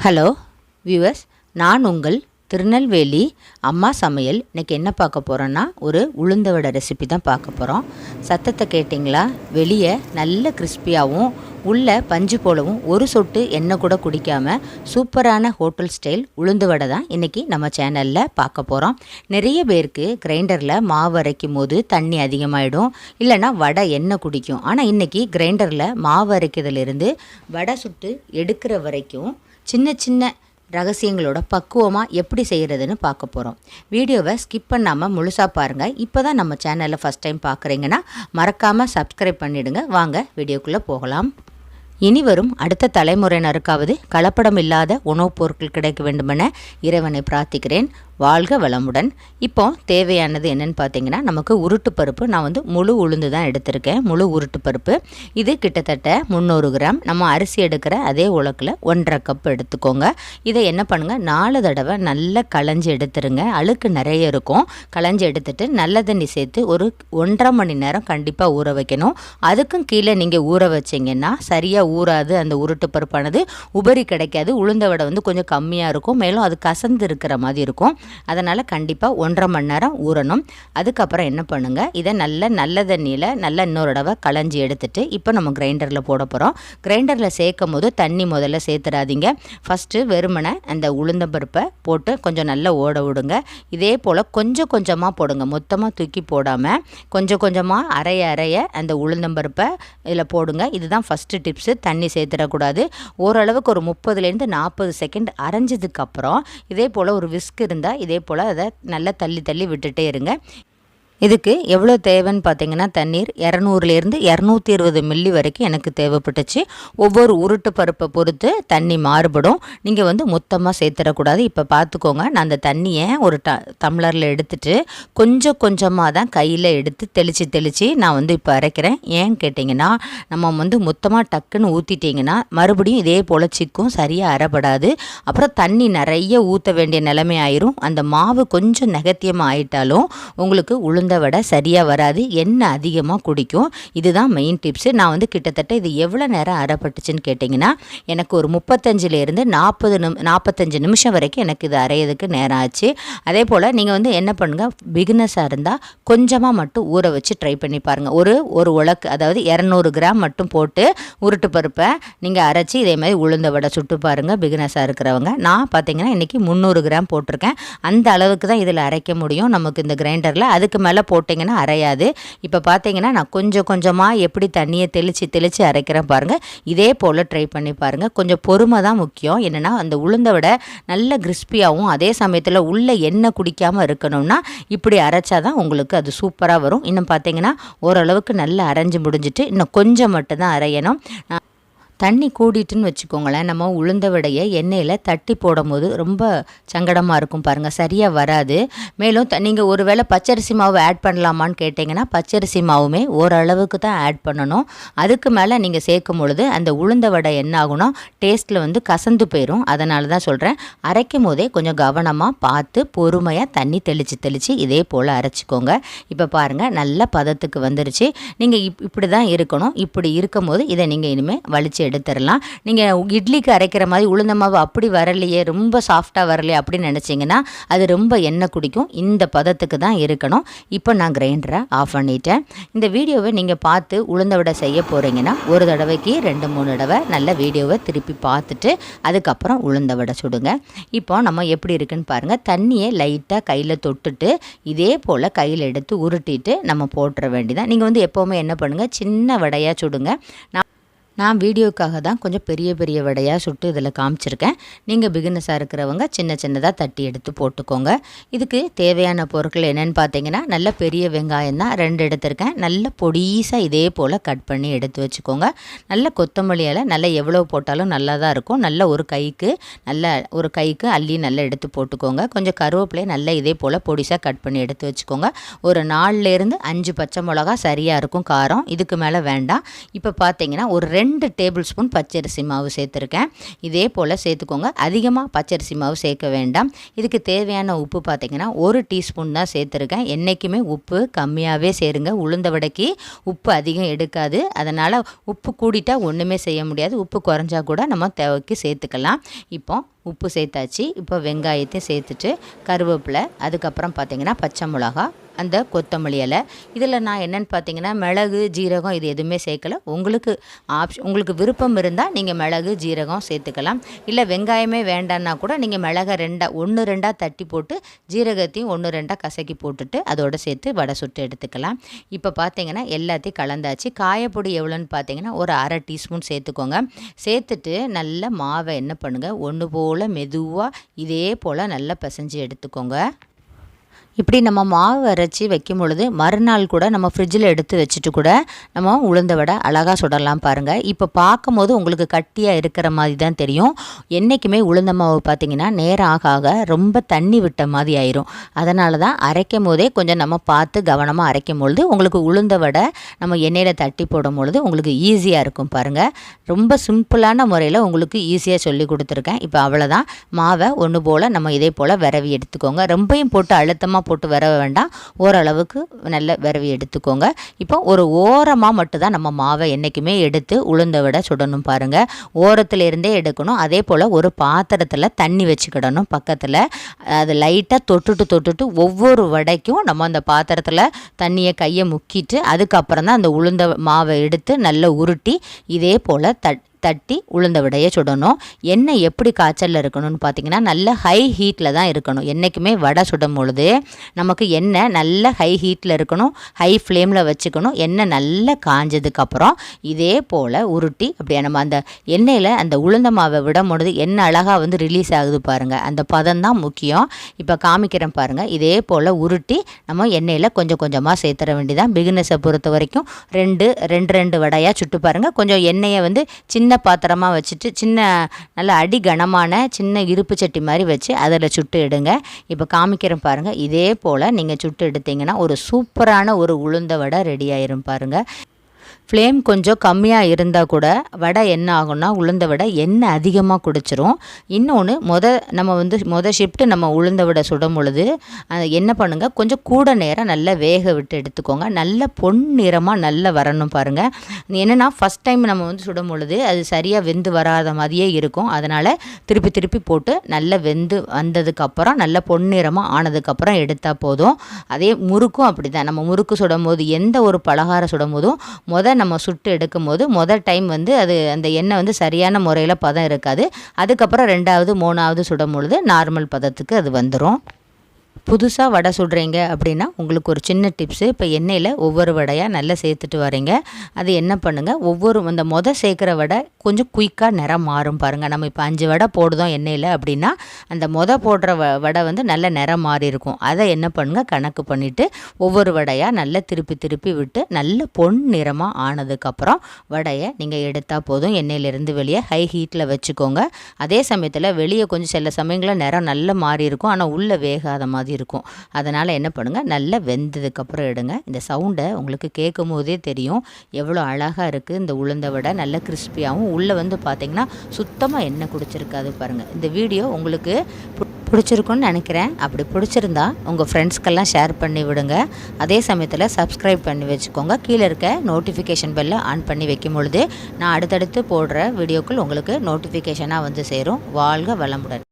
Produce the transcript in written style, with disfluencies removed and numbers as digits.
Hello viewers, நான் உங்கள் திருநெல்வேலி அம்மா சமையல். இன்றைக்கி என்ன பார்க்க போகிறோன்னா, ஒரு உளுந்த வடை ரெசிபி தான் பார்க்க போகிறோம். சத்தத்தை கேட்டிங்களா? வெளியே நல்ல கிறிஸ்பியாகவும் உள்ள பஞ்சு போலவும் ஒரு சொட்டு எண்ணெய் கூட குடிக்காமல் சூப்பரான ஹோட்டல் ஸ்டைல் உளுந்து வடை தான் இன்றைக்கி நம்ம சேனலில் பார்க்க போகிறோம். நிறைய பேருக்கு கிரைண்டரில் மாவு அரைக்கும் போது தண்ணி அதிகமாகிடும், இல்லைன்னா வடை எண்ணெய் குடிக்கும். ஆனால் இன்றைக்கி கிரைண்டரில் மாவு அரைக்கிறதுலேருந்து வடை சுட்டு எடுக்கிற வரைக்கும் சின்ன சின்ன ரகசியங்களோட பக்குவமாக எப்படி செய்கிறதுன்னு பார்க்க போகிறோம். வீடியோவை ஸ்கிப் பண்ணாமல் முழுசாக பாருங்கள். இப்போ தான் நம்ம சேனலில் ஃபஸ்ட் டைம் பார்க்குறீங்கன்னா மறக்காமல் சப்ஸ்கிரைப் பண்ணிவிடுங்க. வாங்க வீடியோக்குள்ளே போகலாம். இனி வரும் அடுத்த தலைமுறையினருக்காவது கலப்படம் இல்லாத உணவுப் பொருட்கள் கிடைக்க வேண்டுமென இறைவனை பிரார்த்திக்கிறேன். வாழ்க வளமுடன். இப்போ தேவையானது என்னென்னு பார்த்தீங்கன்னா, நமக்கு உருட்டு பருப்பு. நான் முழு உளுந்து தான் எடுத்திருக்கேன். முழு உருட்டு பருப்பு இது கிட்டத்தட்ட 300 கிராம். நம்ம அரிசி எடுக்கிற அதே உலக்கில் 1.5 கப் எடுத்துக்கோங்க. இதை என்ன பண்ணுங்கள், 4 தடவை நல்லா களைஞ்சி எடுத்துருங்க. அழுக்கு நிறைய இருக்கும். களைஞ்சி எடுத்துட்டு நல்ல தண்ணி சேர்த்து ஒரு 1.5 மணி நேரம் கண்டிப்பாக ஊற வைக்கணும். அதுக்கும் கீழே நீங்கள் ஊற வச்சிங்கன்னா சரியாக ஊறாது. அந்த உருட்டு பருப்பானது உபரி கிடைக்காது. உளுந்த வடை கொஞ்சம் கம்மியாக இருக்கும். மேலும் அது கசந்து இருக்கிற மாதிரி இருக்கும். அதனால் கண்டிப்பாக 1.5 மணி நேரம் ஊறணும். அதுக்கப்புறம் என்ன பண்ணுங்கள், இதை நல்ல தண்ணியில் இன்னொரு தடவை களைஞ்சி எடுத்துட்டு இப்போ நம்ம கிரைண்டரில் போட போகிறோம். கிரைண்டரில் சேர்க்கும் போது தண்ணி முதல்ல சேர்த்துடாதீங்க. ஃபஸ்ட்டு வெறுமனை அந்த உளுந்தம்பருப்பை போட்டு கொஞ்சம் நல்லா ஓட விடுங்க. இதே போல் கொஞ்சம் கொஞ்சமாக போடுங்க. மொத்தமாக தூக்கி போடாமல் கொஞ்சம் கொஞ்சமாக அரைய அந்த உளுந்தம்பருப்பை இதில் போடுங்க. இதுதான் ஃபஸ்ட்டு டிப்ஸு. தண்ணி சேர்த்துடக்கூடாது. ஓரளவுக்கு ஒரு 30லேருந்து 40 செகண்ட் அரைஞ்சதுக்கப்புறம் இதே போல் ஒரு விஸ்க் இருந்தால் இதே போல் அதை நல்லா தள்ளி விட்டுட்டே இருங்க. இதுக்கு எவ்வளோ தேவைன்னு பார்த்தீங்கன்னா, தண்ணீர் 200லேருந்து 220 மில்லி வரைக்கும் எனக்கு தேவைப்பட்டுச்சு. ஒவ்வொரு உருட்டு பருப்பை பொறுத்து தண்ணி மாறுபடும். நீங்கள் மொத்தமாக சேர்த்துடக்கூடாது. இப்போ பார்த்துக்கோங்க, நான் அந்த தண்ணியை ஒரு டம்ளரில் எடுத்துட்டு கொஞ்சம் கொஞ்சமாக தான் கையில் எடுத்து தெளித்து நான் இப்போ அரைக்கிறேன். ஏன்னு கேட்டிங்கன்னா, நம்ம மொத்தமாக டக்குன்னு ஊற்றிட்டிங்கன்னா மறுபடியும் இதே போல் சிக்கும், சரியாக அரைப்படாது. அப்புறம் தண்ணி நிறைய ஊற்ற வேண்டிய நிலைமை ஆயிரும். அந்த மாவு கொஞ்சம் நெகத்தியமாக ஆயிட்டாலும் உங்களுக்கு உளுந்த வடை சரியாக வராது, எண்ணெய் அதிகமாக குடிக்கும். இதுதான் மெயின் டிப்ஸு. நான் கிட்டத்தட்ட இது எவ்வளோ நேரம் அரைப்பட்டுச்சுன்னு கேட்டிங்கன்னா, எனக்கு ஒரு 35லேருந்து 45 நிமிஷம் வரைக்கும் எனக்கு இது அரையிறதுக்கு நேரம் ஆச்சு. அதே போல் நீங்கள் என்ன பண்ணுங்கள், பிகினஸாக இருந்தால் கொஞ்சமாக மட்டும் ஊற வச்சு ட்ரை பண்ணி பாருங்கள். ஒரு உலக்கு, அதாவது 200 கிராம் மட்டும் போட்டு உருட்டு பருப்பை நீங்கள் அரைச்சி இதே மாதிரி உளுந்த வடை சுட்டு பாருங்கள். பிகினஸாக இருக்கிறவங்க. நான் பார்த்தீங்கன்னா இன்றைக்கி 300 கிராம் போட்டிருக்கேன். அந்த அளவுக்கு தான் இதில் அரைக்க முடியும் நமக்கு இந்த கிரைண்டரில். அதுக்கு மேலே போட்டிங்கன்னா அரையாது. இப்போ பார்த்தீங்கன்னா நான் கொஞ்சம் கொஞ்சமாக எப்படி தண்ணியை தெளித்து அரைக்கிறேன் பாருங்கள். இதே போல் ட்ரை பண்ணி பாருங்கள். கொஞ்சம் பொறுமை தான் முக்கியம். என்னென்னா, அந்த உளுந்த வடை நல்ல கிறிஸ்பியாகவும் அதே சமயத்தில் உள்ள எண்ணெய் குடிக்காமல் இருக்கணும்னா இப்படி அரைச்சா தான் உங்களுக்கு அது சூப்பராக வரும். இன்னும் பார்த்தீங்கன்னா ஓரளவுக்கு நல்லா அரைஞ்சி முடிஞ்சிட்டு இன்னும் கொஞ்சம் மட்டும்தான் அரையணும். தண்ணி கூடிட்டுன்னு வச்சுக்கோங்களேன், நம்ம உளுந்த வடையை எண்ணெயில் தட்டி போடும் போது ரொம்ப சங்கடமாக இருக்கும் பாருங்கள், சரியாக வராது. மேலும் நீங்கள் ஒரு வேளை பச்சரிசி மாவு ஆட் பண்ணலாமான்னு கேட்டிங்கன்னா, பச்சரிசி மாவுமே ஓரளவுக்கு தான் ஆட் பண்ணணும். அதுக்கு மேலே நீங்கள் சேர்க்கும் பொழுது அந்த உளுந்த வடை என்ன ஆகும்னா டேஸ்ட்டில் கசந்து போயிடும். அதனால தான் சொல்கிறேன், அரைக்கும் போதே கொஞ்சம் கவனமாக பார்த்து பொறுமையாக தண்ணி தெளித்து இதே போல் அரைச்சிக்கோங்க. இப்போ பாருங்கள், நல்ல பதத்துக்கு வந்துருச்சு. நீங்கள் இப்படி தான் இருக்கணும். இப்படி இருக்கும் போது இதை நீங்கள் இனிமேல் வலிச்சு எடுத்துடலாம். நீங்கள் இட்லிக்கு அரைக்கிற மாதிரி உளுந்த மாவு அப்படி வரலையே, ரொம்ப சாஃப்டாக வரலையே அப்படின்னு நினச்சிங்கன்னா அது ரொம்ப எண்ணெய் குடிக்கும். இந்த பதத்துக்கு தான் இருக்கணும். இப்போ நான் கிரைண்டரை ஆஃப் பண்ணிட்டேன். இந்த வீடியோவை நீங்கள் பார்த்து உளுந்த வடை செய்ய போகிறீங்கன்னா ஒரு தடவைக்கு 2-3 தடவை நல்ல வீடியோவை திருப்பி பார்த்துட்டு அதுக்கப்புறம் உளுந்த வடை சுடுங்க. இப்போ நம்ம எப்படி இருக்குன்னு பாருங்கள். தண்ணியை லைட்டாக கையில் தொட்டுட்டு இதே போல் கையில் எடுத்து உருட்டிட்டு நம்ம போட்டுற வேண்டியதான். நீங்கள் எப்போவுமே என்ன பண்ணுங்கள், சின்ன வடையாக சுடுங்க. நான் வீடியோக்காக தான் கொஞ்சம் பெரிய வடையாக சுட்டு இதில் காமிச்சிருக்கேன். நீங்கள் பிகினஸாக இருக்கிறவங்க சின்னதாக தட்டி எடுத்து போட்டுக்கோங்க. இதுக்கு தேவையான பொருட்கள் என்னென்னு பார்த்தீங்கன்னா, நல்ல பெரிய வெங்காயம் தான் 2 எடுத்திருக்கேன். நல்ல பொடிசாக இதே போல் கட் பண்ணி எடுத்து வச்சுக்கோங்க. நல்ல கொத்தமல்லி இலை நல்லா எவ்வளோ போட்டாலும் நல்லா தான் இருக்கும். நல்ல ஒரு கைக்கு அள்ளி நல்லா எடுத்து போட்டுக்கோங்க. கொஞ்சம் கருவேப்பிலையை நல்லா இதே போல் பொடிசாக கட் பண்ணி எடுத்து வச்சுக்கோங்க. ஒரு 4லேருந்து 5 பச்சை மிளகா சரியாக இருக்கும் காரம். இதுக்கு மேலே வேண்டாம். இப்போ பார்த்தீங்கன்னா ஒரு 2 டேபிள் ஸ்பூன் பச்சரிசி மாவு சேர்த்துருக்கேன். இதே போல் சேர்த்துக்கோங்க. அதிகமாக பச்சரிசி மாவு சேர்க்க வேண்டாம். இதுக்கு தேவையான உப்பு பார்த்திங்கன்னா 1 டீஸ்பூன் தான் சேர்த்துருக்கேன். என்றைக்குமே உப்பு கம்மியாகவே சேருங்க. உளுந்த வடைக்கு உப்பு அதிகம் எடுக்காது. அதனால் உப்பு கூடிட்டால் ஒன்றுமே செய்ய முடியாது. உப்பு குறைஞ்சா கூட நம்ம தேவைக்கு சேர்த்துக்கலாம். இப்போ உப்பு சேர்த்தாச்சு. இப்போ வெங்காயத்தையும் சேர்த்துட்டு கருவேப்பிலை, அதுக்கப்புறம் பார்த்திங்கன்னா பச்சை மிளகா, அந்த கொத்தமல்லி இலை. இதில் நான் என்னென்னு பார்த்தீங்கன்னா மிளகு ஜீரகம் இது எதுவுமே சேர்க்கலை. உங்களுக்கு விருப்பம் இருந்தால் நீங்கள் மிளகு ஜீரகம் சேர்த்துக்கலாம். இல்லை வெங்காயமே வேண்டான்னா கூட நீங்கள் மிளகை 1-2 தட்டி போட்டு ஜீரகத்தையும் 1-2 கசக்கி போட்டுட்டு அதோடு சேர்த்து வடை சுட்டு எடுத்துக்கலாம். இப்போ பார்த்தீங்கன்னா எல்லாத்தையும் கலந்தாச்சு. காயப்பொடி எவ்வளோன்னு பார்த்தீங்கன்னா ஒரு 1/2 டீஸ்பூன் சேர்த்துக்கோங்க. சேர்த்துட்டு நல்ல மாவை என்ன பண்ணுங்கள், ஒன்று போல் மெதுவாக இதே போல் நல்லா பிசைஞ்சு எடுத்துக்கோங்க. இப்படி நம்ம மாவு அரைச்சி வைக்கும் பொழுது மறுநாள் கூட நம்ம ஃப்ரிட்ஜில் எடுத்து வச்சுட்டு கூட நம்ம உளுந்த வடை அழகாக சுடலாம் பாருங்கள். இப்போ பார்க்கும்போது உங்களுக்கு கட்டியாக இருக்கிற மாதிரி தான் தெரியும். என்றைக்குமே உளுந்த மாவு பார்த்திங்கன்னா நேரம் ஆக ஆக ரொம்ப தண்ணி விட்ட மாதிரி ஆயிரும். அதனால தான் அரைக்கும் போதே கொஞ்சம் நம்ம பார்த்து கவனமாக அரைக்கும் பொழுது உங்களுக்கு உளுந்த வடை நம்ம எண்ணெயில் தட்டி போடும் பொழுது உங்களுக்கு ஈஸியாக இருக்கும் பாருங்கள். ரொம்ப சிம்பிளான முறையில் உங்களுக்கு ஈஸியாக சொல்லி கொடுத்துருக்கேன். இப்போ அவ்வளோதான். மாவை ஒன்று போல் நம்ம இதே போல் விரவி எடுத்துக்கோங்க. ரொம்பையும் போட்டு அழுத்தமாக போட்டு விரவ வேண்டாம், ஓரளவுக்கு நல்ல விரவி எடுத்துக்கோங்க. இப்போ ஒரு ஓரமாக மட்டும்தான் நம்ம மாவை என்றைக்குமே எடுத்து உளுந்த வடை சுடணும் பாருங்கள். ஓரத்தில் இருந்தே எடுக்கணும். அதே போல் ஒரு பாத்திரத்தில் தண்ணி வச்சுக்கிடணும் பக்கத்தில். அது லைட்டாக தொட்டுட்டு ஒவ்வொரு வடைக்கும் நம்ம அந்த பாத்திரத்தில் தண்ணியை கையை முக்கிட்டு அதுக்கப்புறம் தான் அந்த உளுந்த மாவை எடுத்து நல்லா உருட்டி இதே போல் தட்டி உளுந்த வடையை சுடணும். எண்ணெய் எப்படி காய்ச்சலில் இருக்கணும்னு பார்த்தீங்கன்னா நல்ல ஹை ஹீட்டில் தான் இருக்கணும். என்றைக்குமே வடை சுடும் பொழுது நமக்கு எண்ணெய் நல்ல ஹை ஹீட்டில் இருக்கணும், ஹை ஃப்ளேமில் வச்சுக்கணும். எண்ணெய் நல்லா காஞ்சதுக்கப்புறம் இதே போல் உருட்டி அப்படியே நம்ம அந்த எண்ணெயில் அந்த உளுந்த மாவை விடும் பொழுது எண்ணெய் அழகாக ரிலீஸ் ஆகுது பாருங்கள். அந்த பதம் தான் முக்கியம். இப்போ காமிக்கிறேன் பாருங்கள். இதே போல் உருட்டி நம்ம எண்ணெயில் கொஞ்சம் கொஞ்சமாக சேர்த்துற வேண்டியதான். பிகினஸை பொறுத்த வரைக்கும் ரெண்டு வடையாக சுட்டு பாருங்கள். கொஞ்சம் எண்ணெயை சின்ன பாத்திரமாக வச்சுட்டு நல்ல அடி கனமான சின்ன இருப்பு சட்டி மாதிரி வச்சு அதில் சுட்டு எடுங்க. இப்போ காமிக்கிறேன் பாருங்கள். இதே போல் நீங்கள் சுட்டு எடுத்தீங்கன்னா ஒரு சூப்பரான ஒரு உளுந்த வடை ரெடி ஆயிரும் பாருங்கள். ஃப்ளேம் கொஞ்சம் கம்மியாக இருந்தால் கூட வடை என்ன ஆகும்னா உளுந்த வடை எண்ணெய் அதிகமாக குடிச்சிரும். இன்னொன்று மொதல் ஷிஃப்ட்டு நம்ம உளுந்த வடை சுடும் பொழுது என்ன பண்ணுங்கள், கொஞ்சம் கூட நேரம் நல்லா வேக விட்டு எடுத்துக்கோங்க. நல்ல பொன்னிறமாக நல்லா வரணும் பாருங்கள். என்னென்னா ஃபஸ்ட் டைம் நம்ம சுடும் பொழுது அது சரியாக வெந்து வராத மாதிரியே இருக்கும். அதனால் திருப்பி போட்டு நல்லா வெந்து வந்ததுக்கப்புறம் நல்ல பொன்னிறமாக ஆனதுக்கப்புறம் எடுத்தால் போதும். அதே முறுக்கும் அப்படி தான். நம்ம முறுக்கு சுடும் போது எந்த ஒரு பலகாரம் சுடும் போதும் நம்ம சுட்டு எடுக்கும் போது முதல் டைம் அது அந்த எண்ணெய் சரியான முறையில் பதம் இருக்காது. அதுக்கப்புறம் 2வது 3வது சுடும் பொழுது நார்மல் பதத்துக்கு அது வந்துடும். புதுசாக வடை சுடுறீங்க அப்படின்னா உங்களுக்கு ஒரு சின்ன டிப்ஸு. இப்போ எண்ணெயில் ஒவ்வொரு வடையாக நல்லா சேர்த்துட்டு வரீங்க. அது என்ன பண்ணுங்கள், அந்த சேர்க்குற வடை கொஞ்சம் குயிக்காக நிறம் மாறும் பாருங்கள். நம்ம இப்போ 5 வடை போடுதோம் எண்ணெயில் அப்படின்னா அந்த போடுற வடை நல்ல நிறம் மாறி இருக்கும். அதை என்ன பண்ணுங்கள், கணக்கு பண்ணிவிட்டு ஒவ்வொரு வடையாக நல்லா திருப்பி விட்டு நல்ல பொன் நிறமாக ஆனதுக்கப்புறம் வடையை நீங்கள் எடுத்தால் போதும். எண்ணெயிலேருந்து வெளியே ஹை ஹீட்டில் வச்சுக்கோங்க. அதே சமயத்தில் வெளியே கொஞ்சம் சில சமயங்களில் நிறம் நல்லா மாறி இருக்கும், ஆனால் உள்ளே வேகாத மாதிரி இருக்கும். அதனால் என்ன பண்ணுங்கள், நல்லா வெந்ததுக்கப்புறம் எடுங்க. இந்த சவுண்டை உங்களுக்கு கேட்கும் போதே தெரியும் எவ்வளோ அழகாக இருக்குது இந்த உளுந்த வடை. நல்ல கிறிஸ்பியாகவும் உள்ளே பார்த்திங்கன்னா சுத்தமாக எண்ணெய் குடிச்சிருக்காது பாருங்கள். இந்த வீடியோ உங்களுக்கு பிடிச்சிருக்குன்னு நினைக்கிறேன். அப்படி பிடிச்சிருந்தா உங்கள் ஃப்ரெண்ட்ஸ்க்கெல்லாம் ஷேர் பண்ணி விடுங்க. அதே சமயத்தில் சப்ஸ்கிரைப் பண்ணி வச்சுக்கோங்க. கீழே இருக்க நோட்டிஃபிகேஷன் பெல்லை ஆன் பண்ணி வைக்கும் பொழுது நான் அடுத்தடுத்து போடுற வீடியோக்கள் உங்களுக்கு நோட்டிஃபிகேஷனாக சேரும். வாழ்க வளமுடன்.